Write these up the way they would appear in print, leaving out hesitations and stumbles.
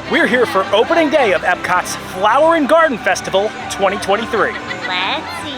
We're here for opening day of Epcot's Flower and Garden Festival 2023. Let's see.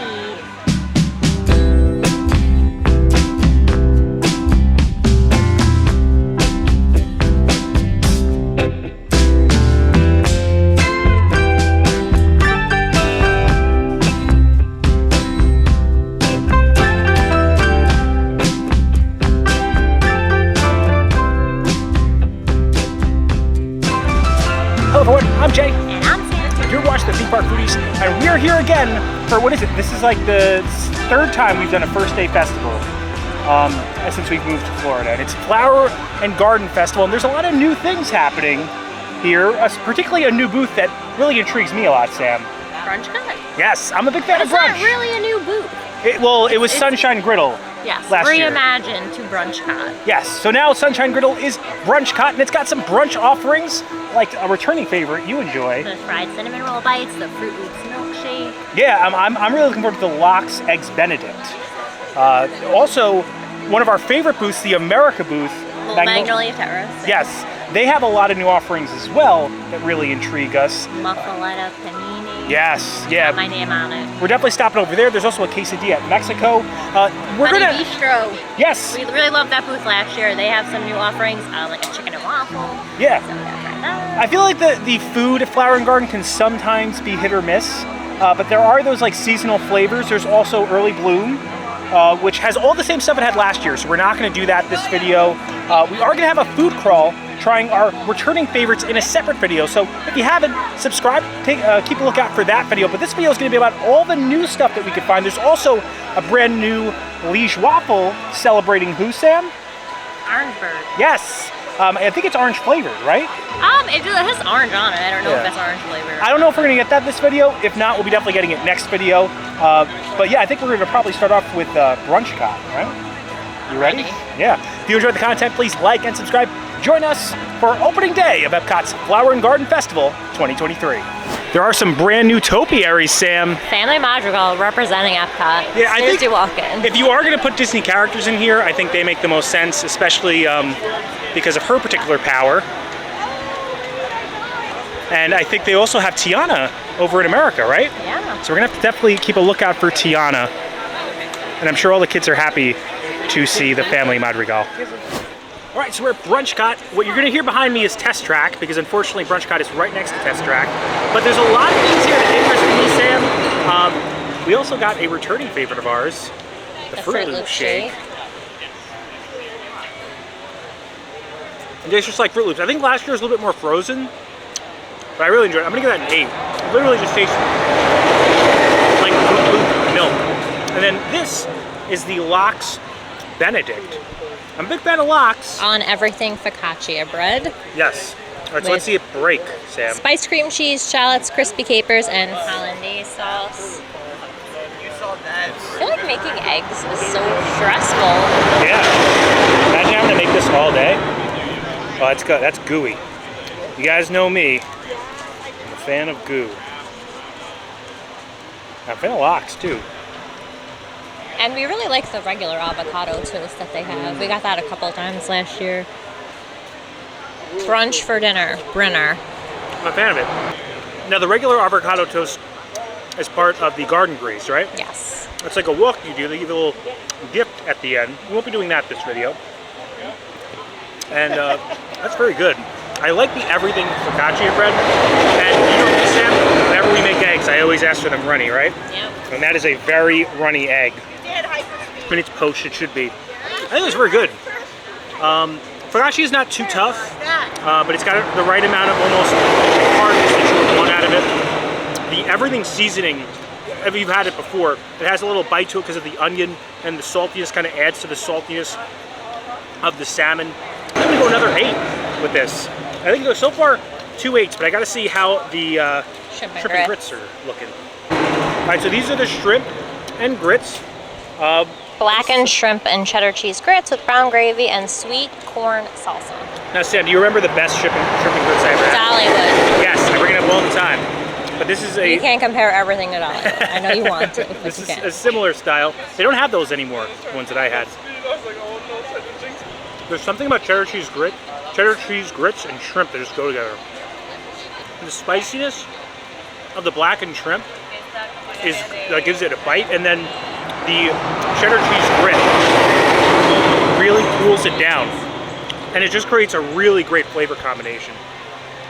Hello everyone, I'm Jay. And I'm Sam. You're watching the Theme Park Foodies, and we are here again for, what is it? This is like the third time we've done a first day festival since we've moved to Florida. And it's Flower and Garden Festival, and there's a lot of new things happening here, particularly a new booth that really intrigues me a lot, Sam. Brunchot. Yes, I'm a big fan of It's brunch. not really a new booth. It was Sunshine Griddle. Yes, last year. reimagined to Brunchot. Yes, so now Sunshine Griddle is Brunchot, and it's got some brunch offerings, like a returning favorite you enjoy. The fried cinnamon roll bites, the Fruit Loops milkshake. Yeah, I'm really looking forward to the Lox Eggs Benedict. Also, one of our favorite booths, the America booth. Magnolia Terrace. Yes, they have a lot of new offerings as well that really intrigue us. Muffaletta panini. Yes, yeah. Got my name on it. We're definitely stopping over there. There's also a quesadilla at Mexico. We're Honey gonna. Bee-stro. Yes. We really loved that booth last year. They have some new offerings, like a chicken and waffle. Yeah. So we gotta try that. I feel like the food at Flower and Garden can sometimes be hit or miss, but there are those like seasonal flavors. There's also Early Bloom, which has all the same stuff it had last year, so we're not going to do that this video. We are going to have a food crawl trying our returning favorites in a separate video, so if you haven't, subscribe, keep a lookout for that video. But this video is going to be about all the new stuff that we could find. There's also a brand new Liege waffle celebrating who, Sam? Orangeburg. Yes. I think it's orange flavored, right? It has orange on it. I don't know if that's orange flavor. I don't know if we're gonna get that this video. If not, we'll be definitely getting it next video. But yeah, I think we're gonna probably start off with Brunchot, right? You ready? Yeah. If you enjoyed the content, please like and subscribe. Join us for opening day of Epcot's Flower and Garden Festival 2023. There are some brand new topiaries, Sam. Family Madrigal representing Epcot. Yeah, I think you walk in. If you are going to put Disney characters in here, I think they make the most sense, especially because of her particular power. And I think they also have Tiana over in America, right? Yeah. So we're going to have to definitely keep a lookout for Tiana. And I'm sure all the kids are happy to see the Family Madrigal. All right, so we're at Brunchot. What you're gonna hear behind me is Test Track, because unfortunately Brunchot is right next to Test Track. But there's a lot of things here that interest me, Sam. We also got a returning favorite of ours, the Fruit Loop shake. And it's just like Fruit Loops. I think last year was a little bit more frozen, but I really enjoyed it. I'm gonna give that an 8. It literally just tastes like Fruit Loop milk. And then this is the Lox Benedict. I'm a big fan of Lox. On everything focaccia bread. Yes. All right, so let's see it break, Sam. Spiced cream cheese, shallots, crispy capers, and hollandaise sauce. I feel like making eggs is so stressful. Yeah. Imagine having to make this all day. Oh, that's good. That's gooey. You guys know me. I'm a fan of goo. I'm a fan of Lox, too. And we really like the regular avocado toast that they have. We got that a couple of times last year. Brunch for dinner, Brenner. I'm a fan of it. Now, the regular avocado toast is part of the garden grease, right? Yes. It's like a walk you do. They give you a little gift at the end. We won't be doing that this video. And that's very good. I like the everything focaccia bread. And you know, Sam, whenever we make eggs, I always ask for them runny, right? Yeah. And that is a very runny egg. When it's poached, it should be. I think it's very good. Focaccia is not too tough, but it's got the right amount of almost hardness that you would want out of it. The everything seasoning, if you've had it before, it has a little bite to it because of the onion, and the saltiness kind of adds to the saltiness of the salmon. I'm gonna go another 8 with this. I think so far 2 8s, but I gotta see how the shrimp and grits are looking. All right, so these are the shrimp and grits. Blackened shrimp and cheddar cheese grits with brown gravy and sweet corn salsa. Now, Sam, do you remember the best shrimp and grits I ever had? Dollywood. Yes, I bring it up all the time. But this is a... You can't compare everything to Dollywood. I know you want to, but This you is can't. a similar style. They don't have those anymore, the ones that I had. There's something about cheddar cheese grits and shrimp that just go together. The spiciness of the blackened shrimp is that gives it a bite, and then the cheddar cheese grit really cools it down, and it just creates a really great flavor combination.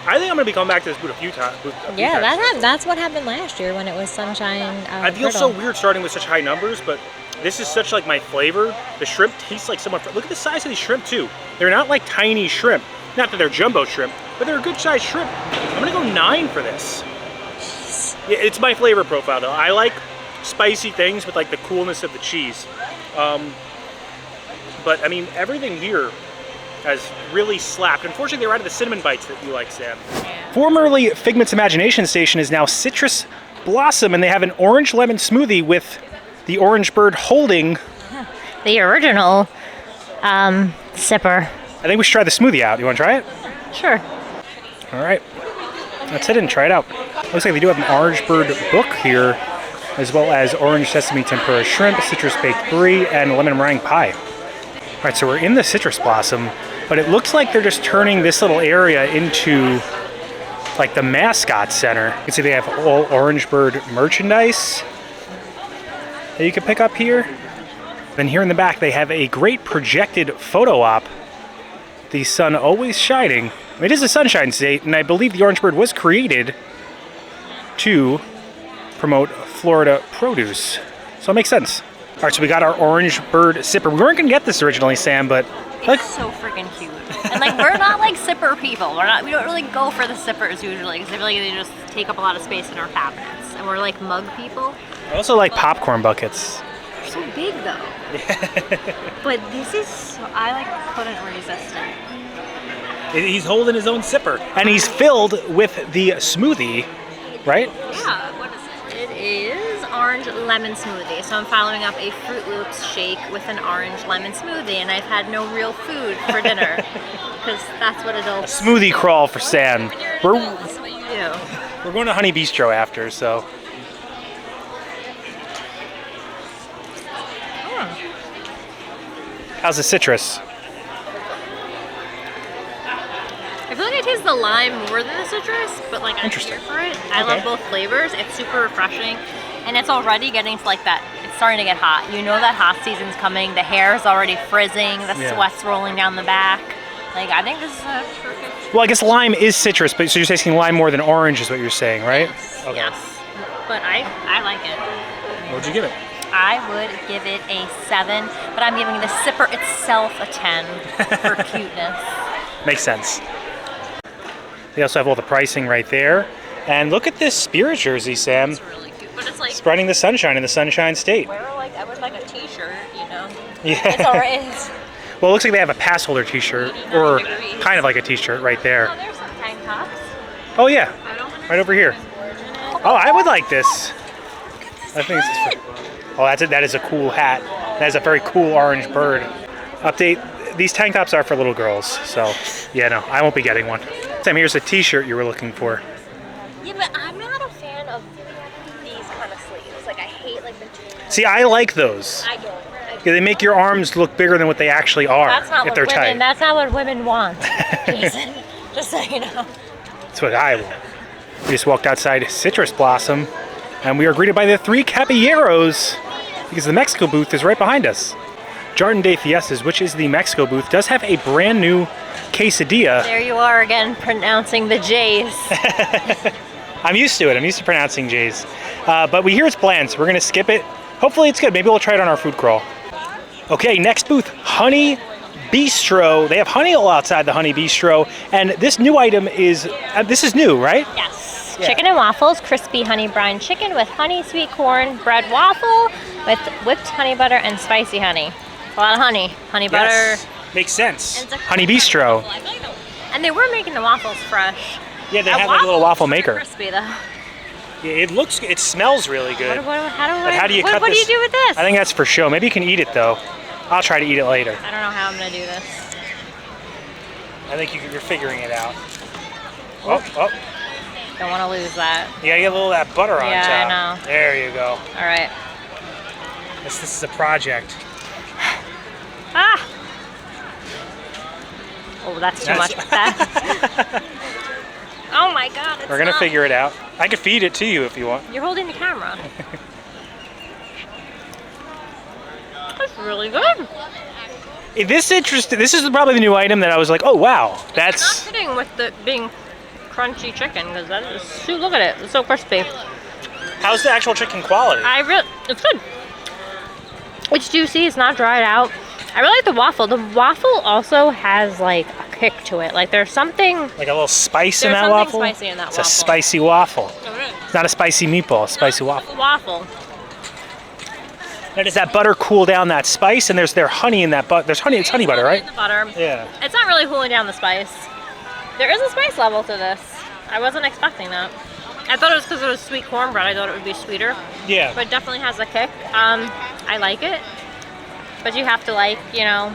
I think I'm gonna be coming back to this booth a few times. Yeah, that's what happened last year when it was Sunshine. I feel so weird starting with such high numbers, but this is such like my flavor. The shrimp tastes like someone. Look at the size of these shrimp too. They're not like tiny shrimp. Not that they're jumbo shrimp, but they're a good sized shrimp. I'm gonna go 9 for this. Yeah, it's my flavor profile though. I like spicy things with like the coolness of the cheese. But I mean, everything here has really slapped. Unfortunately, they're out of the cinnamon bites that you like, Sam. Formerly Figment's Imagination Station is now Citrus Blossom, and they have an orange lemon smoothie with the orange bird holding the original sipper. I think we should try the smoothie out. You want to try it? Sure. All right. Let's head in and try it out. Looks like they do have an orange bird book here, as well as orange sesame tempura shrimp, citrus baked brie, and lemon meringue pie. All right, so we're in the Citrus Blossom, but it looks like they're just turning this little area into like the mascot center. You can see they have all orange bird merchandise that you can pick up here. Then here in the back, they have a great projected photo op. The sun always shining. It is a sunshine state, and I believe the orange bird was created to promote Florida produce. So it makes sense. All right, so we got our orange bird sipper. We weren't gonna get this originally, Sam, but it's so freaking cute. And like, we're not like sipper people. We don't really go for the sippers usually, because I feel like they just take up a lot of space in our cabinets. And we're like mug people. I also like popcorn buckets. They're so big though. But this is so, I like couldn't resist it. He's holding his own sipper, and he's filled with the smoothie, right? Yeah, what is it? It is orange lemon smoothie. So I'm following up a Fruit Loops shake with an orange lemon smoothie, and I've had no real food for dinner, because that's what it'll... A smoothie crawl for Sam. That's what you do. We're going to Bee-stro after, so... How's the citrus? I feel like I taste the lime more than the citrus, but like I'm here for it. I love both flavors. It's super refreshing, and it's already getting to like that. It's starting to get hot. You know that hot season's coming. The hair is already frizzing. The sweat's rolling down the back. Like, I think this is a perfect... Well, I guess lime is citrus, but so you're tasting lime more than orange is what you're saying, right? Yes, okay. Yes. But I like it. What would you give it? I would give it a 7, but I'm giving the sipper itself a 10 for cuteness. Makes sense. They also have all the pricing right there. And look at this spirit jersey, Sam. It's really cute, but it's like... Spreading the sunshine in the Sunshine State. I would like a t-shirt, you know? Yeah. It's alright. Well, it looks like they have a pass holder t-shirt, or kind of like a t-shirt right there. Oh, there's some tank tops. Oh yeah, right over here. Oh, I would like this. I think this is... Oh, that is a cool hat. That is a very cool orange bird. Update, these tank tops are for little girls, so yeah, no, I won't be getting one. Sam, here's a t-shirt you were looking for. Yeah, but I'm not a fan of these kind of sleeves. Like, I hate like the... See, I like those. I don't. Yeah, they make your arms look bigger than what they actually are. That's not if what they're women, tight. That's not what women want, Jason. Just so you know. That's what I want. We just walked outside Citrus Blossom, and we are greeted by the 3 Caballeros, because the Mexico booth is right behind us. Jardin de Fiestas, which is the Mexico booth, does have a brand new quesadilla. There you are again, pronouncing the J's. I'm used to it. I'm used to pronouncing J's. But we hear it's bland, so we're going to skip it. Hopefully it's good. Maybe we'll try it on our food crawl. Okay, next booth, Honey Bee-stro. They have honey all outside the Honey Bee-stro, and this new item is, this is new, right? Yes. Yeah. Chicken and waffles, crispy honey brine chicken with honey sweet corn bread waffle with whipped honey butter and spicy honey. A lot of honey. Honey butter. Makes sense. Honey Bee-stro. And they were making the waffles fresh. Yeah, they have like a little waffle maker. Crispy though. Yeah, it smells really good. How do you cut this? What do you do with this? I think that's for show. Maybe you can eat it though. I'll try to eat it later. I don't know how I'm gonna do this. I think you're figuring it out. Oh. Don't want to lose that. You gotta get a little of that butter on top. Yeah, I know. There you go. All right. This is a project. Ah! Oh, that's too much. Oh my god, We're gonna figure it out. I could feed it to you if you want. You're holding the camera. That's really good. This is probably the new item that I was like, oh wow, that's... It's not fitting with the being crunchy chicken, because that is, shoot, look at it, it's so crispy. How's the actual chicken quality? It's good. It's juicy, it's not dried out. I really like the waffle. The waffle also has like a kick to it. Like there's something... Like a little spice in that waffle? There's something spicy in that waffle. It's a spicy waffle. It's not a spicy meatball, a spicy waffle. Waffle. And does that butter cool down that spice? And there's honey in that butter. There's honey, it's honey butter, right? In the butter. Yeah. It's not really cooling down the spice. There is a spice level to this. I wasn't expecting that. I thought it was because it was sweet cornbread. I thought it would be sweeter. Yeah. But it definitely has a kick. I like it. But you have to like, you know,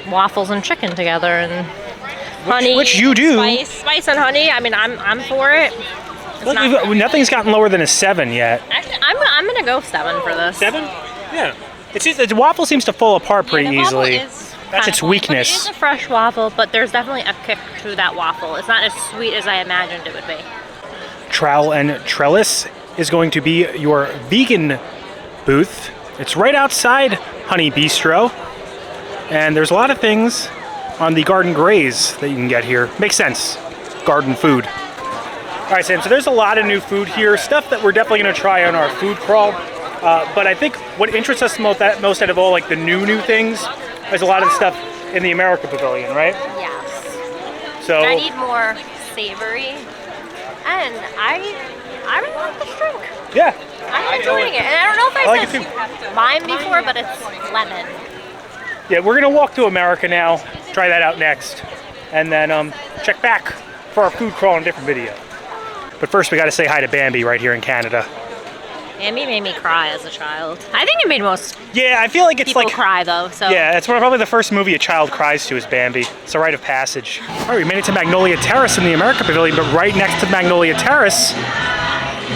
waffles and chicken together and honey. Which you do. Spice and honey. I mean, I'm for it. Look, nothing's gotten lower than a 7 yet. Actually, I'm gonna go 7 for this. 7? Yeah. The waffle seems to fall apart pretty easily. That's its weakness. It is a fresh waffle, but there's definitely a kick to that waffle. It's not as sweet as I imagined it would be. Trowel Trellis is going to be your vegan booth. It's right outside Honey Bee-stro. And there's a lot of things on the garden graze that you can get here. Makes sense. Garden food. All right, Sam, so there's a lot of new food here, stuff that we're definitely going to try on our food crawl. But I think what interests us most out of all, like the new things, is a lot of the stuff in the America Pavilion, right? Yes. So I need more savory, and I really like this drink. Yeah. I'm enjoying it, and I don't know if I like said lime before, but it's lemon. Yeah, we're gonna walk to America now, try that out next, and then check back for our food crawl in a different video. But first, we got to say hi to Bambi right here in Canada. Bambi made me cry as a child. I think it made most I feel like it's people like cry though. So yeah, it's probably the first movie a child cries to is Bambi. It's a rite of passage. All right, we made it to Magnolia Terrace in the America Pavilion, but right next to Magnolia Terrace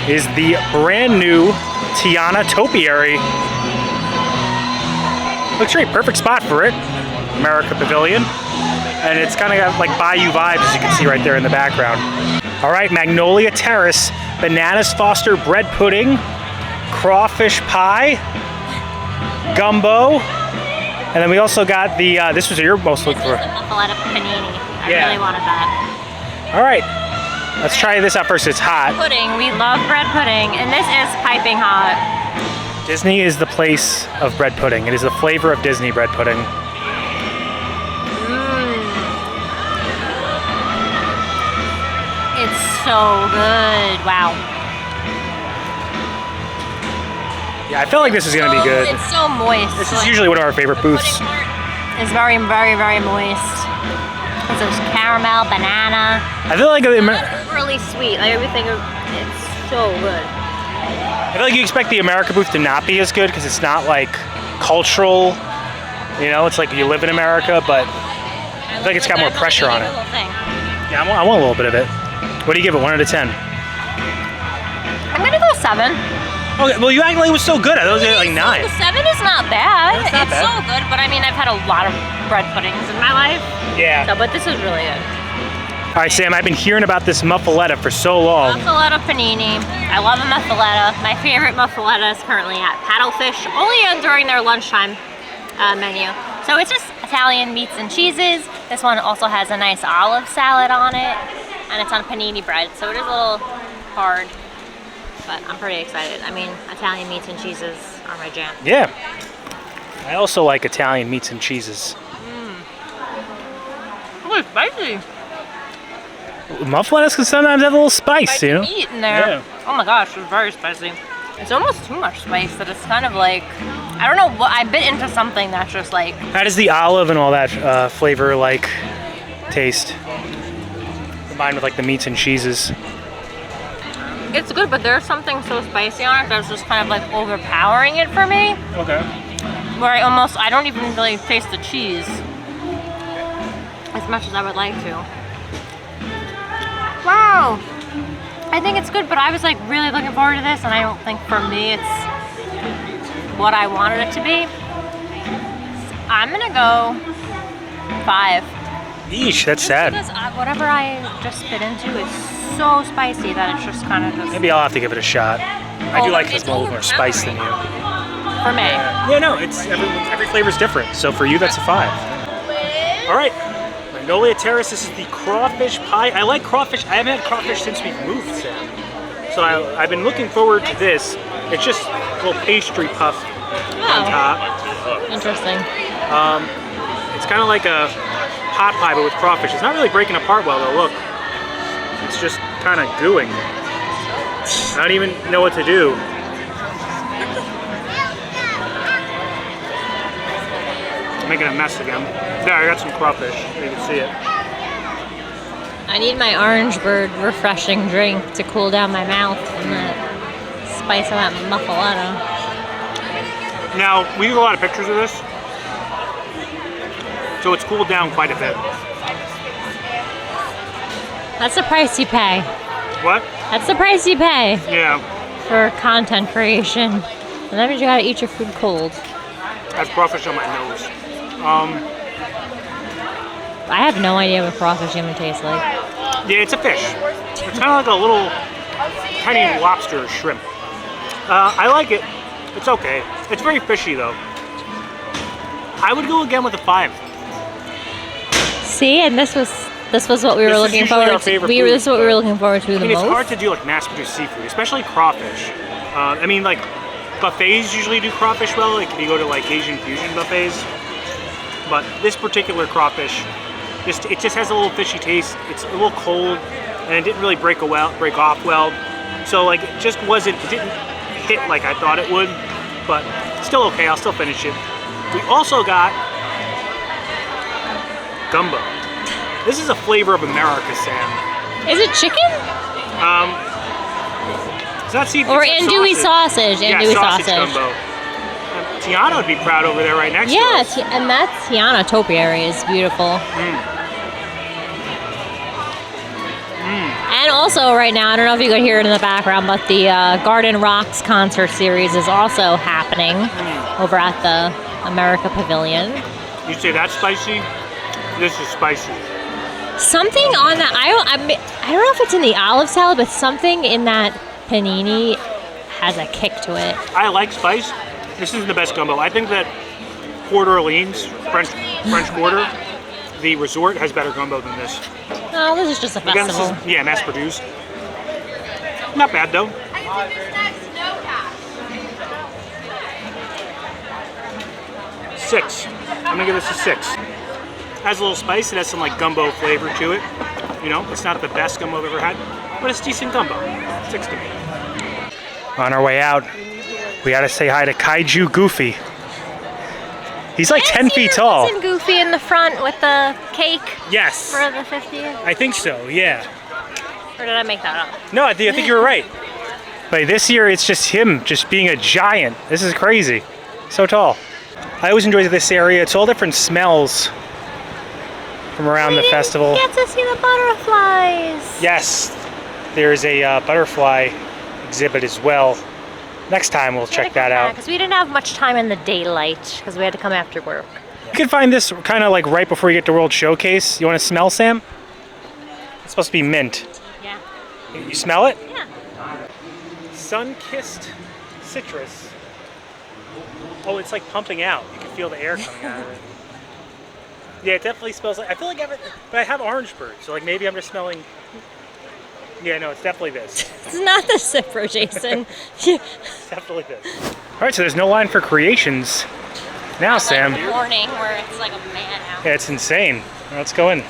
is the brand new Tiana Topiary. Looks great, perfect spot for it. America Pavilion, and it's kind of got like Bayou vibes, as you can see right there in the background. All right, Magnolia Terrace, Bananas Foster bread pudding, crawfish pie, gumbo, and then we also got the, this was your most looking for. The muffaletta panini. I really wanted that. All right, let's try this out first. It's hot. Pudding, we love bread pudding, and this is piping hot. Disney is the place of bread pudding. It is the flavor of Disney bread pudding. It's so good. Wow. Yeah, I feel like this is gonna be good. It's so moist. This is usually one of our favorite booths. It's very, very, very moist. It's just caramel, banana. I feel like It's really sweet. Like everything, it's so good. I feel like you expect the America booth to not be as good because it's not like cultural. You know, it's like you live in America, but I feel like it's got more pressure on it. Yeah, I want a little bit of it. What do you give it? 1 out of 10? I'm gonna go 7. Okay, well you act like it was so good. I thought it was like 9. The 7 is not bad. It's not bad. So good, but I mean, I've had a lot of bread puddings in my life. Yeah. So, but this is really good. All right, Sam, I've been hearing about this muffaletta for so long. Muffaletta panini. I love a muffaletta. My favorite muffaletta is currently at Paddlefish, only during their lunchtime menu. So it's just Italian meats and cheeses. This one also has a nice olive salad on it, and it's on panini bread, so it is a little hard, but I'm pretty excited. I mean, Italian meats and cheeses are my jam. Yeah. I also like Italian meats and cheeses. Oh, it's spicy. Muffalettas can sometimes have a little spice, you know? Meat in there. Yeah. Oh my gosh, it's very spicy. It's almost too much spice that it's kind of like, I don't know what, I bit into something that's just like. How does the olive and all that flavor like taste? Combined with like the meats and cheeses. It's good, but there's something so spicy on it that's just kind of like overpowering it for me. Okay. Where I don't even really taste the cheese as much as I would like to. Wow. I think it's good, but I was like really looking forward to this, and I don't think for me it's what I wanted it to be. I'm gonna go 5. Yeesh, that's sad. Whatever I just spit into is so spicy that it's just kind of just... Maybe I'll have to give it a shot. I do like this a little more spice than you. For me. Yeah, no, it's every flavor's different. So for you, that's a 5. All right, Magnolia Terrace. This is the crawfish pie. I like crawfish. I haven't had crawfish since we've moved, Sam. So I've been looking forward to this. It's just a little pastry puff on top. Interesting. It's kind of like a pot pie, but with crawfish. It's not really breaking apart well, though. Look, it's just kind of gooing. I don't even know what to do. I'm making a mess again. There, I got some crawfish. You can see it. I need my Orange Bird refreshing drink to cool down my mouth from that spice of that muffaletta. Now, we took a lot of pictures of this, so it's cooled down quite a bit. That's the price you pay. What? That's the price you pay. Yeah. For content creation. And that means you gotta eat your food cold. I have crawfish on my nose. I have no idea what crawfish even tastes like. Yeah, it's a fish. It's kind of like a little tiny lobster or shrimp. I like it. It's okay. It's very fishy though. I would go again with a 5. See, and this was what we were looking forward to. This is what we were looking forward to the most. It's hard to do like mass-produced seafood, especially crawfish. I mean, like buffets usually do crawfish well. Like if you go to like Asian fusion buffets, but this particular crawfish, it just has a little fishy taste. It's a little cold, and it didn't really break off well. So like it just wasn't. It didn't hit like I thought it would, but still okay. I'll still finish it. We also got gumbo. This is a flavor of America, Sam. Is it chicken? It's not seafood. Or andouille sausage. Andouille sausage. Gumbo. Tiana would be proud over there right next to us. Yeah, and that's Tiana Topiary is beautiful. And also right now, I don't know if you could hear it in the background, but the Garden Rocks concert series is also happening over at the America Pavilion. You say that's spicy? This is spicy. Something on that, I don't know if it's in the olive salad, but something in that panini has a kick to it. I like spice. This isn't the best gumbo. I think that Port Orleans, French Quarter, the resort has better gumbo than this. Oh, this is just a festival. Again, this is, mass produced. Not bad though. 6. I'm gonna give this a 6. Has a little spice. It has some like gumbo flavor to it. You know, it's not the best gumbo I've ever had, but it's decent gumbo. 6 to me. On our way out, we gotta say hi to Kaiju Goofy. He's like 10 feet tall. Isn't Goofy in the front with the cake? Yes. For the 50th? I think so, yeah. Or did I make that up? No, I think you were right. But this year, it's just him, just being a giant. This is crazy. So tall. I always enjoy this area. It's all different smells from around the festival. Get to see the butterflies. Yes, there's a butterfly exhibit as well. Next time we'll check that out. Because we didn't have much time in the daylight because we had to come after work. You can find this kind of like right before you get to World Showcase. You want to smell, Sam? It's supposed to be mint. Yeah. You smell it? Yeah. Sun-kissed citrus. Oh, it's like pumping out. You can feel the air coming out of it. Yeah, it definitely smells like, I feel like everything, but I have Orange Bird, so like maybe I'm just smelling, yeah, no, it's definitely this. It's not the Cipro, Jason. It's definitely this. All right, so there's no line for creations now, Sam. Like morning where it's like a man out. Yeah, it's insane. Let's go in.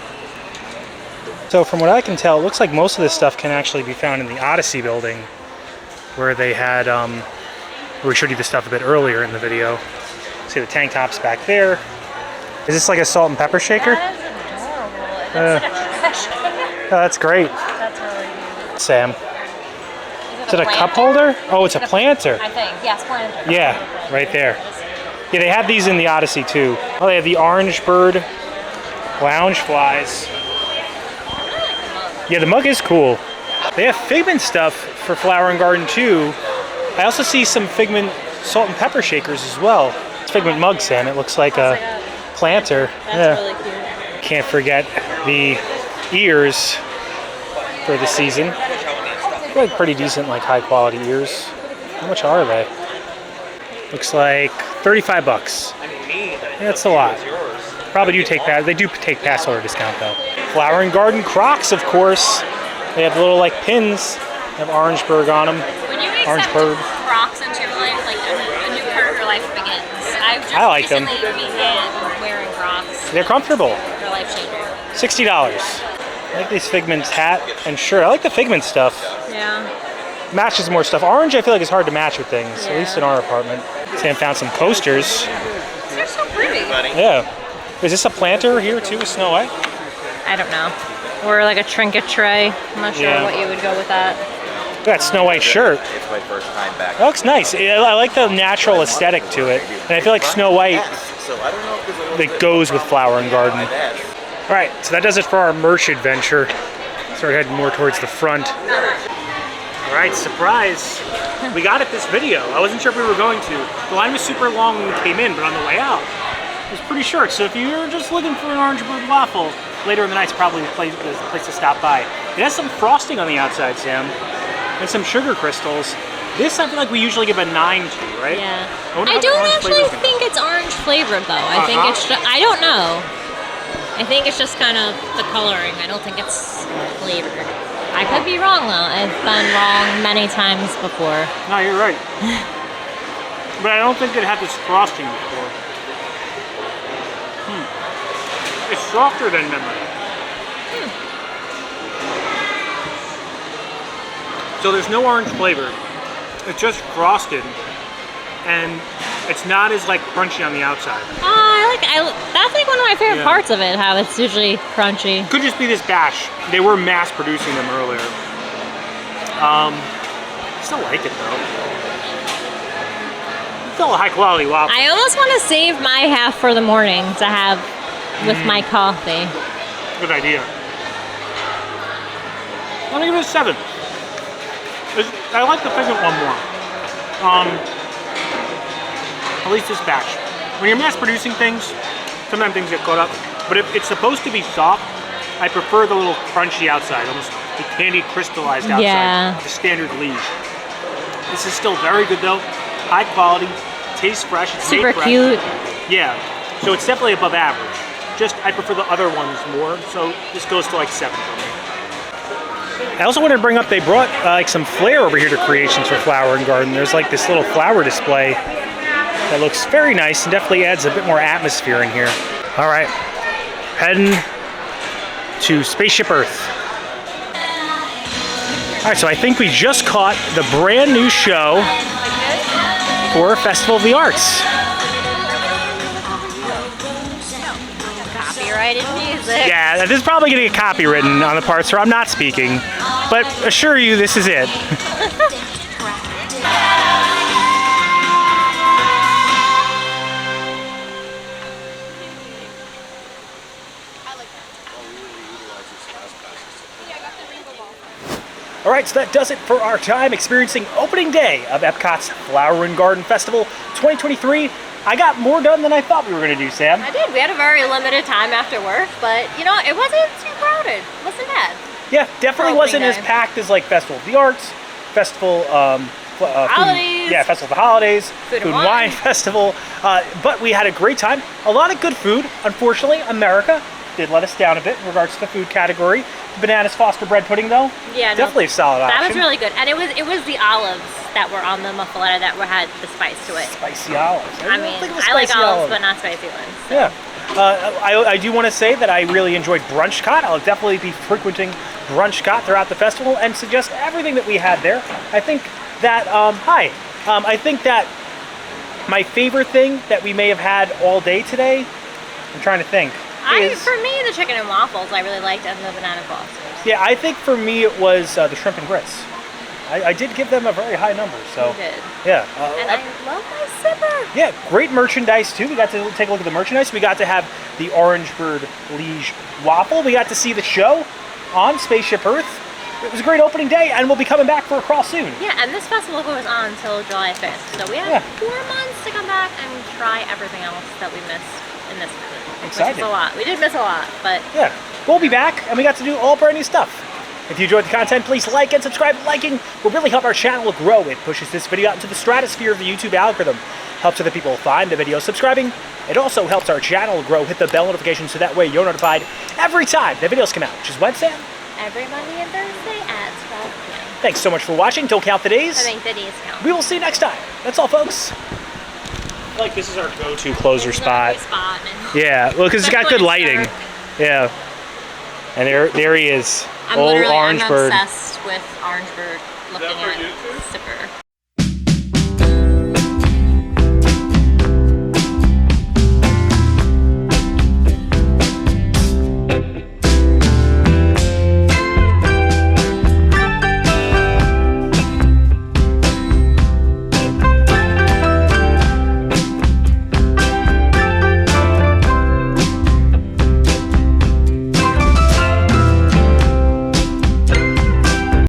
So from what I can tell, it looks like most of this stuff can actually be found in the Odyssey building, where they had, where we showed you the stuff a bit earlier in the video. See the tank tops back there. Is this like a salt and pepper shaker? That is adorable. It's in a trash. Oh, that's great. That's really cute. Sam. Is it a cup holder? Oh, it's a planter. I think. Yes, planter. Yeah, right there. Yeah, they have these in the Odyssey too. Oh, they have the Orange Bird lounge flies. Yeah, the mug is cool. They have Figment stuff for Flower and Garden too. I also see some Figment salt and pepper shakers as well. It's Figment mug, Sam. It looks like a planter. That's really cute. Can't forget the ears for the season. They're like pretty decent, like high quality ears. How much are they? Looks like 35 bucks. That's a lot. Probably do take that. They do take pass order discount though. Flower and Garden Crocs, of course. They have the little like pins. They have Orangeburg on them. When you accept Crocs into your life, like a new part of your life begins. I like them. Began wearing Crocs. They're comfortable. They're life changer. $60. I like these Figments hat and shirt. I like the Figment stuff. Yeah. Matches more stuff. Orange, I feel like is hard to match with things. Yeah. At least in our apartment. Sam found some coasters. They're so pretty. Yeah. Is this a planter here too with Snow White? I don't know. Or like a trinket tray. I'm not sure what you would go with that. Look at that Snow White shirt. It's my first time back. That looks nice. I like the natural aesthetic to it. And I feel like Snow White that goes with Flower and Garden. All right, so that does it for our merch adventure. Start heading more towards the front. All right, surprise. We got it this video. I wasn't sure if we were going to. The line was super long when we came in, but on the way out, it was pretty short. So if you're just looking for an Orangeburg waffle, later in the night's probably the place to stop by. It has some frosting on the outside, Sam, and some sugar crystals. This I feel like we usually give a 9 to, right? Yeah. I don't actually think it's orange flavored though. I think it's just, I don't know. I think it's just kind of the coloring. I don't think it's flavored. I could be wrong though. I've been wrong many times before. No, you're right. But I don't think it had this frosting before. It's softer than memory. So there's no orange flavor. It's just frosted, and it's not as like crunchy on the outside. That's like one of my favorite parts of it. How it's usually crunchy. Could just be this batch. They were mass producing them earlier. I still like it though. It's still a high quality waffle. I almost want to save my half for the morning to have with my coffee. Good idea. I'm gonna give it a 7. I like the Figment one more. At least this batch. When you're mass producing things, sometimes things get caught up. But if it's supposed to be soft, I prefer the little crunchy outside, almost the candy crystallized outside. Yeah. The standard Liege. This is still very good though. High quality, tastes fresh. It's super fresh. Cute. Yeah. So it's definitely above average. Just I prefer the other ones more. So this goes to like 7 for me. I also wanted to bring up, they brought like some flair over here to Creations for Flower and Garden. There's like this little flower display that looks very nice and definitely adds a bit more atmosphere in here. All right, heading to Spaceship Earth. All right, so I think we just caught the brand new show for Festival of the Arts. Copyrighted music. Yeah, this is probably gonna get copywritten on the parts where I'm not speaking, but assure you this is it. All right, so that does it for our time experiencing opening day of Epcot's Flower and Garden Festival 2023. I got more done than I thought we were going to do, Sam. I did. We had a very limited time after work, but you know, it wasn't too crowded. It wasn't bad. Yeah, definitely wasn't as packed as like Festival of the Arts, Festival Holidays. Festival of the Holidays, Food and Wine Festival. But we had a great time. A lot of good food. Unfortunately, America did let us down a bit in regards to the food category. Bananas Foster bread pudding, though, definitely a solid option. That was really good, and it was the olives that were on the muffaletta that had the spice to it. Spicy olives. I like olives, but not spicy ones. So. Yeah. I do want to say that I really enjoyed Brunchot. I'll definitely be frequenting Brunchot throughout the festival and suggest everything that we had there. I think that I think that my favorite thing that we may have had all day today, I'm trying to think. For me, the chicken and waffles I really liked, and the banana Fosters. Yeah, I think for me it was the shrimp and grits. I did give them a very high number, so. You did. Yeah. And I love my zipper. Yeah, great merchandise too. We got to take a look at the merchandise. We got to have the Orangeburg Liege waffle. We got to see the show on Spaceship Earth. It was a great opening day, and we'll be coming back for a crawl soon. Yeah, and this festival goes on until July 5th, so we have 4 months to come back and try everything else that we missed in this visit. Exciting. Which is a lot. We did miss a lot, but yeah, we'll be back, and we got to do all brand new stuff. If you enjoyed the content, please like and subscribe. Liking will really help our channel grow. It pushes this video out into the stratosphere of the YouTube algorithm, helps other people find the video. Subscribing, it also helps our channel grow. Hit the bell notification so that way you're notified every time the videos come out, which is Wednesday. Every Monday and Thursday at 12 p.m. Thanks so much for watching. Don't count the days. I think the days count. We will see you next time. That's all, folks. I feel like this is our go-to closer spot. Yeah, well, because it's got good lighting. Yeah. And there he is. I'm Old Orange Bird. obsessed with Orange Bird looking at Zipper.